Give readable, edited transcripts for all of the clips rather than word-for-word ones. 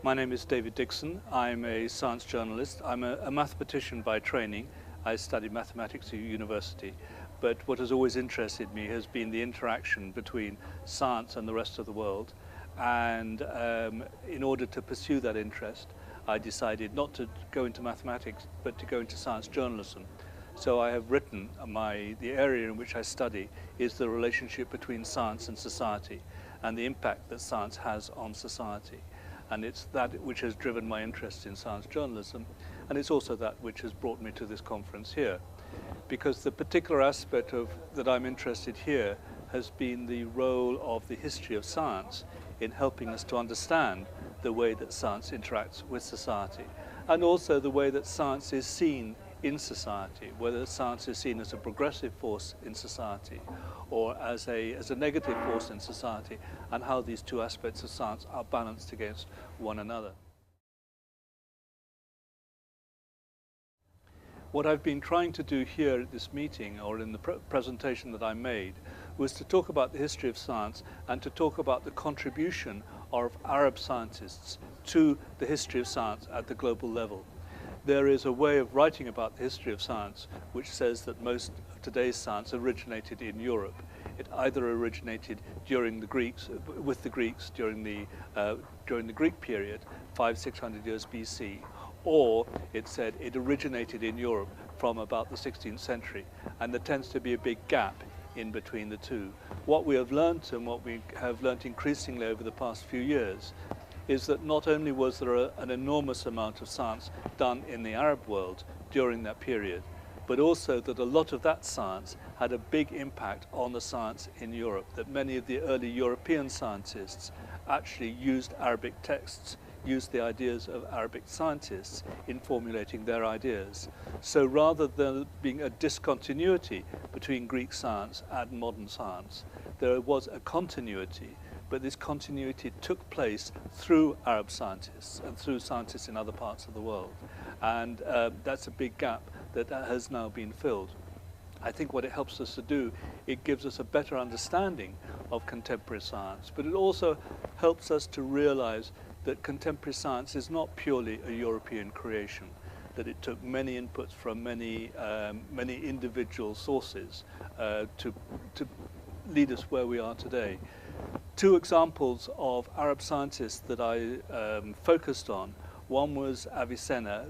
My name is David Dickson. I'm a science journalist. I'm a mathematician by training. I studied mathematics at university. But what has always interested me has been the interaction between science and the rest of the world. And in order to pursue that interest, I decided not to go into mathematics, but to go into science journalism. So I have written the area in which I study is the relationship between science and society and the impact that science has on society. And it's that which has driven my interest in science journalism, and it's also that which has brought me to this conference here. Because the particular aspect that I'm interested here has been the role of the history of science in helping us to understand the way that science interacts with society, and also the way that science is seen in society, whether science is seen as a progressive force in society or as a negative force in society, and how these two aspects of science are balanced against one another. What I've been trying to do here at this meeting, or in the presentation that I made, was to talk about the history of science and to talk about the contribution of Arab scientists to the history of science at the global level. There is a way of writing about the history of science which says that most of today's science originated in Europe. It either originated during the Greeks, with the Greeks during the Greek period, 500–600 years BC, or it said it originated in Europe from about the 16th century, and there tends to be a big gap in between the two. What we have learnt, and what we have learnt increasingly over the past few years, is that not only was there an enormous amount of science done in the Arab world during that period, but also that a lot of that science had a big impact on the science in Europe, that many of the early European scientists actually used Arabic texts, used the ideas of Arabic scientists in formulating their ideas. So rather than being a discontinuity between Greek science and modern science, there was a continuity, but this continuity took place through Arab scientists and through scientists in other parts of the world. And that's a big gap that has now been filled. I think what it helps us to do, it gives us a better understanding of contemporary science, but it also helps us to realize that contemporary science is not purely a European creation, that it took many inputs from many individual sources to lead us where we are today. Two examples of Arab scientists that I focused on. One was Avicenna,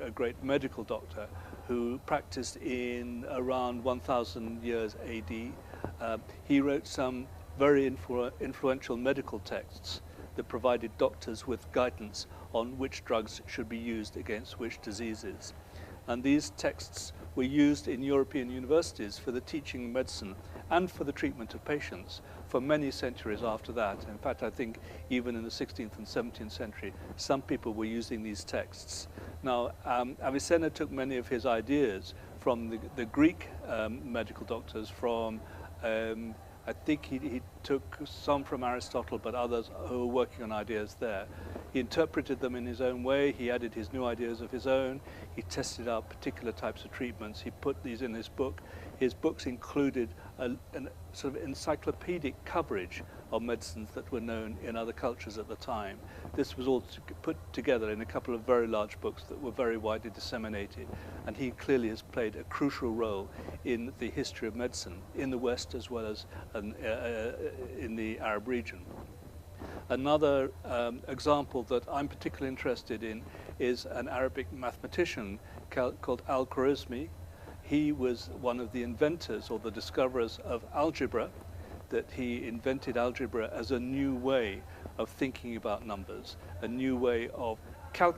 a great medical doctor who practiced in around 1000 years AD. He wrote some very influential medical texts that provided doctors with guidance on which drugs should be used against which diseases. And these texts were used in European universities for the teaching of medicine and for the treatment of patients for many centuries after that. In fact, I think even in the 16th and 17th century, some people were using these texts. Now, Avicenna took many of his ideas from the Greek medical doctors, from I think he took some from Aristotle, but others who were working on ideas there. He interpreted them in his own way. He added his new ideas of his own. He tested out particular types of treatments. He put these in his book. His books included a sort of encyclopedic coverage of medicines that were known in other cultures at the time. This was all put together in a couple of very large books that were very widely disseminated. And he clearly has played a crucial role in the history of medicine in the West as well as in the Arab region. Another example that I'm particularly interested in is an Arabic mathematician called Al-Khwarizmi. He was one of the inventors or the discoverers of algebra, that he invented algebra as a new way of thinking about numbers, a new way of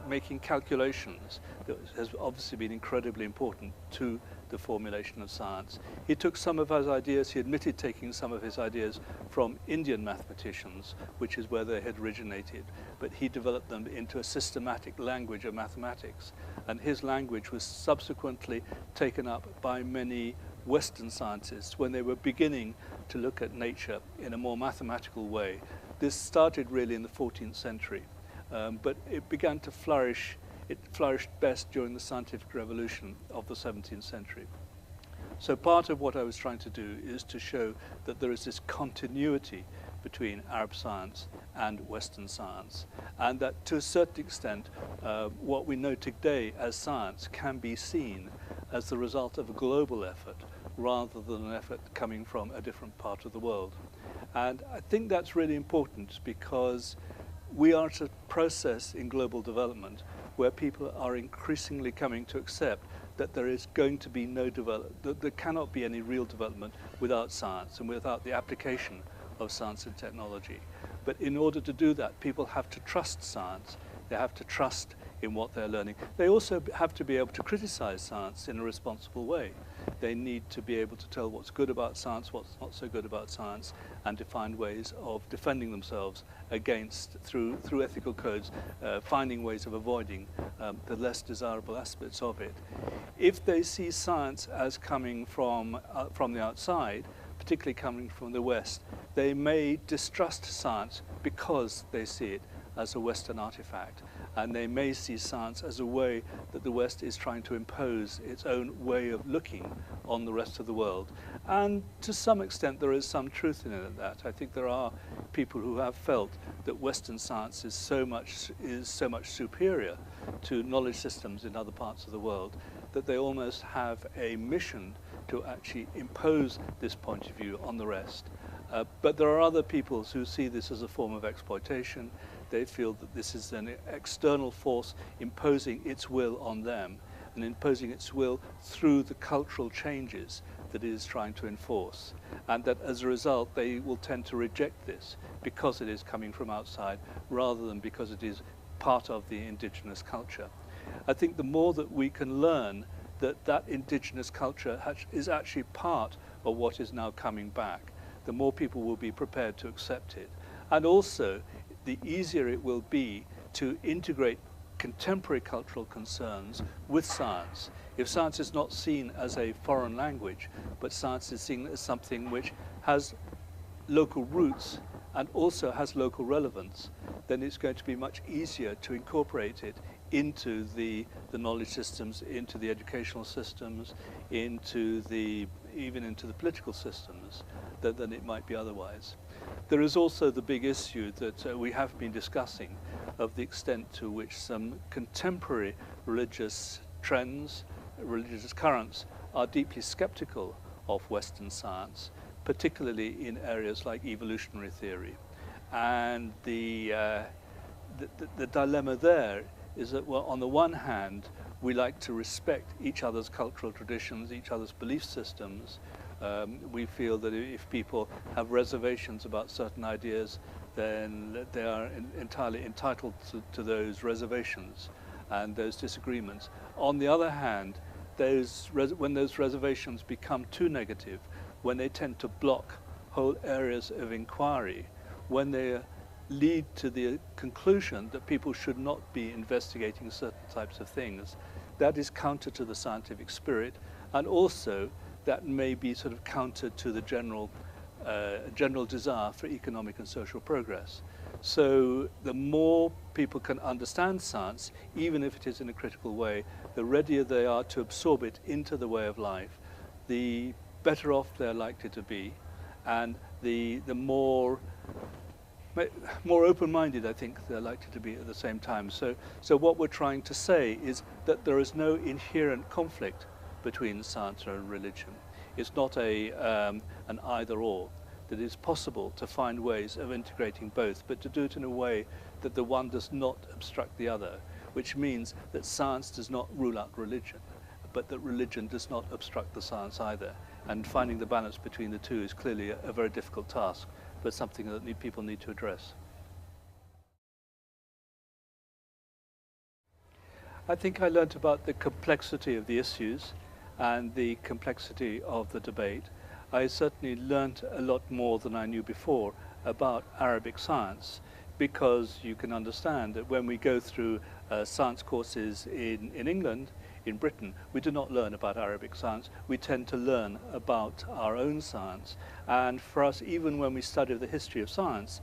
making calculations that has obviously been incredibly important to the formulation of science. He took some of his ideas, he admitted taking some of his ideas from Indian mathematicians, which is where they had originated, but he developed them into a systematic language of mathematics. And his language was subsequently taken up by many Western scientists when they were beginning to look at nature in a more mathematical way. This started really in the 14th century, but it began to flourish. It flourished best during the scientific revolution of the 17th century. So part of what I was trying to do is to show that there is this continuity between Arab science and Western science, and that to a certain extent what we know today as science can be seen as the result of a global effort rather than an effort coming from a different part of the world. And I think that's really important because we are at a process in global development where people are increasingly coming to accept that there is going to be no development, there cannot be any real development without science and without the application of science and technology. But in order to do that, people have to trust science. They have to trust in what they're learning. They also have to be able to criticize science in a responsible way. They need to be able to tell what's good about science, what's not so good about science, and to find ways of defending themselves against, through ethical codes, finding ways of avoiding the less desirable aspects of it. If they see science as coming from the outside, particularly coming from the West, they may distrust science because they see it as a Western artifact, and they may see science as a way that the West is trying to impose its own way of looking on the rest of the world. And to some extent there is some truth in that. I think there are people who have felt that Western science is so much superior to knowledge systems in other parts of the world that they almost have a mission to actually impose this point of view on the rest. But there are other peoples who see this as a form of exploitation. They feel that this is an external force imposing its will on them, and imposing its will through the cultural changes that it is trying to enforce. And that as a result, they will tend to reject this because it is coming from outside rather than because it is part of the indigenous culture. I think the more that we can learn that indigenous culture is actually part of what is now coming back, the more people will be prepared to accept it. And also, the easier it will be to integrate contemporary cultural concerns with science. If science is not seen as a foreign language, but science is seen as something which has local roots and also has local relevance, then it's going to be much easier to incorporate it into the knowledge systems, into the educational systems, even into the political systems, than it might be otherwise. There is also the big issue that we have been discussing of the extent to which some contemporary religious trends, religious currents, are deeply skeptical of Western science, particularly in areas like evolutionary theory. And the dilemma there is that, well, on the one hand, we like to respect each other's cultural traditions, each other's belief systems. We feel that if people have reservations about certain ideas, then they are entirely entitled to those reservations and those disagreements. On the other hand, when those reservations become too negative, when they tend to block whole areas of inquiry, when they lead to the conclusion that people should not be investigating certain types of things, that is counter to the scientific spirit, and also that may be sort of counter to the general desire for economic and social progress. So the more people can understand science, even if it is in a critical way, the readier they are to absorb it into the way of life, the better off they're likely to be, and the more open-minded, I think, they're likely to be at the same time. So what we're trying to say is that there is no inherent conflict between science and religion. It's not an either-or. That it's possible to find ways of integrating both, but to do it in a way that the one does not obstruct the other, which means that science does not rule out religion, but that religion does not obstruct the science either. And finding the balance between the two is clearly a very difficult task, but something that people need to address. I think I learnt about the complexity of the issues and the complexity of the debate. I certainly learnt a lot more than I knew before about Arabic science, because you can understand that when we go through science courses in England, in Britain, we do not learn about Arabic science. We tend to learn about our own science. And for us, even when we study the history of science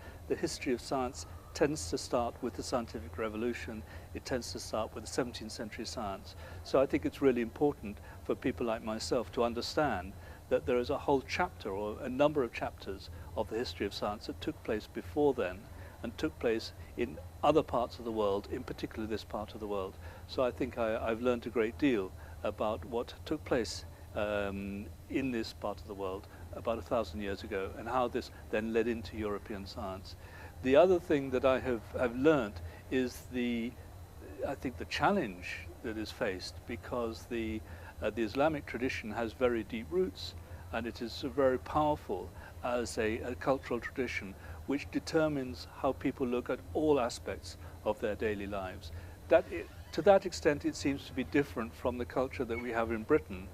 tends to start with the scientific revolution. It tends to start with the 17th century science. So I think it's really important for people like myself to understand that there is a whole chapter or a number of chapters of the history of science that took place before then and took place in other parts of the world, in particular this part of the world. So I think I've learned a great deal about what took place in this part of the world about 1,000 years ago and how this then led into European science. The other thing that I have learned is I think the challenge that is faced, because the Islamic tradition has very deep roots, and it is very powerful as a cultural tradition which determines how people look at all aspects of their daily lives. To that extent, it seems to be different from the culture that we have in Britain,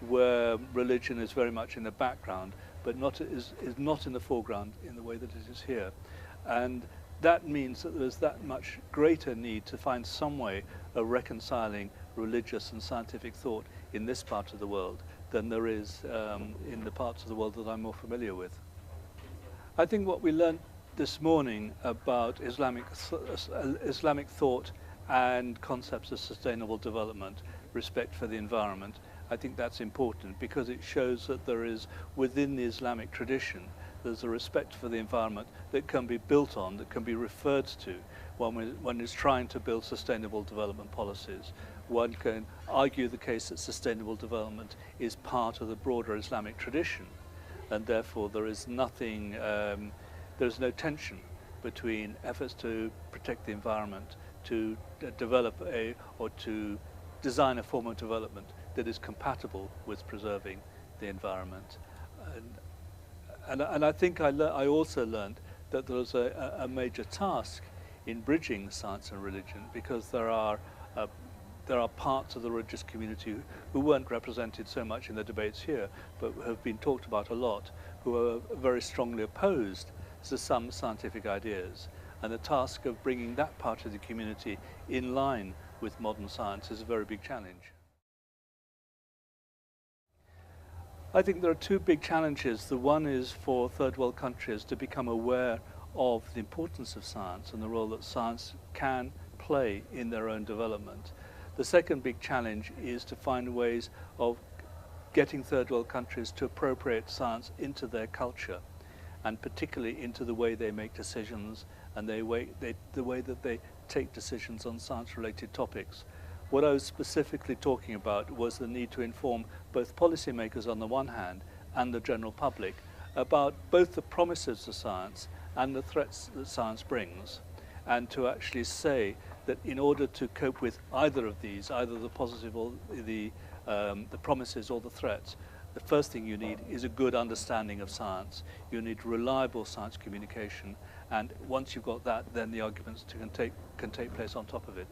where religion is very much in the background, but is not in the foreground in the way that it is here. And that means that there's that much greater need to find some way of reconciling religious and scientific thought in this part of the world than there is in the parts of the world that I'm more familiar with. I think what we learned this morning about Islamic thought and concepts of sustainable development, respect for the environment, I think that's important because it shows that there is, within the Islamic tradition, there's a respect for the environment that can be built on, that can be referred to when one is trying to build sustainable development policies. One can argue the case that sustainable development is part of the broader Islamic tradition, and therefore there is nothing, there's no tension between efforts to protect the environment, to develop or to design a form of development that is compatible with preserving the environment. And I think I also learned that there was a major task in bridging science and religion, because there are parts of the religious community who weren't represented so much in the debates here, but have been talked about a lot, who are very strongly opposed to some scientific ideas. And the task of bringing that part of the community in line with modern science is a very big challenge. I think there are two big challenges. The one is for third world countries to become aware of the importance of science and the role that science can play in their own development. The second big challenge is to find ways of getting third world countries to appropriate science into their culture, and particularly into the way they make decisions and the way that they take decisions on science-related topics. What I was specifically talking about was the need to inform both policymakers on the one hand and the general public about both the promises of science and the threats that science brings, and to actually say that in order to cope with either of these, either the positive or the promises or the threats, the first thing you need is a good understanding of science. You need reliable science communication, and once you've got that, then the arguments can take place on top of it.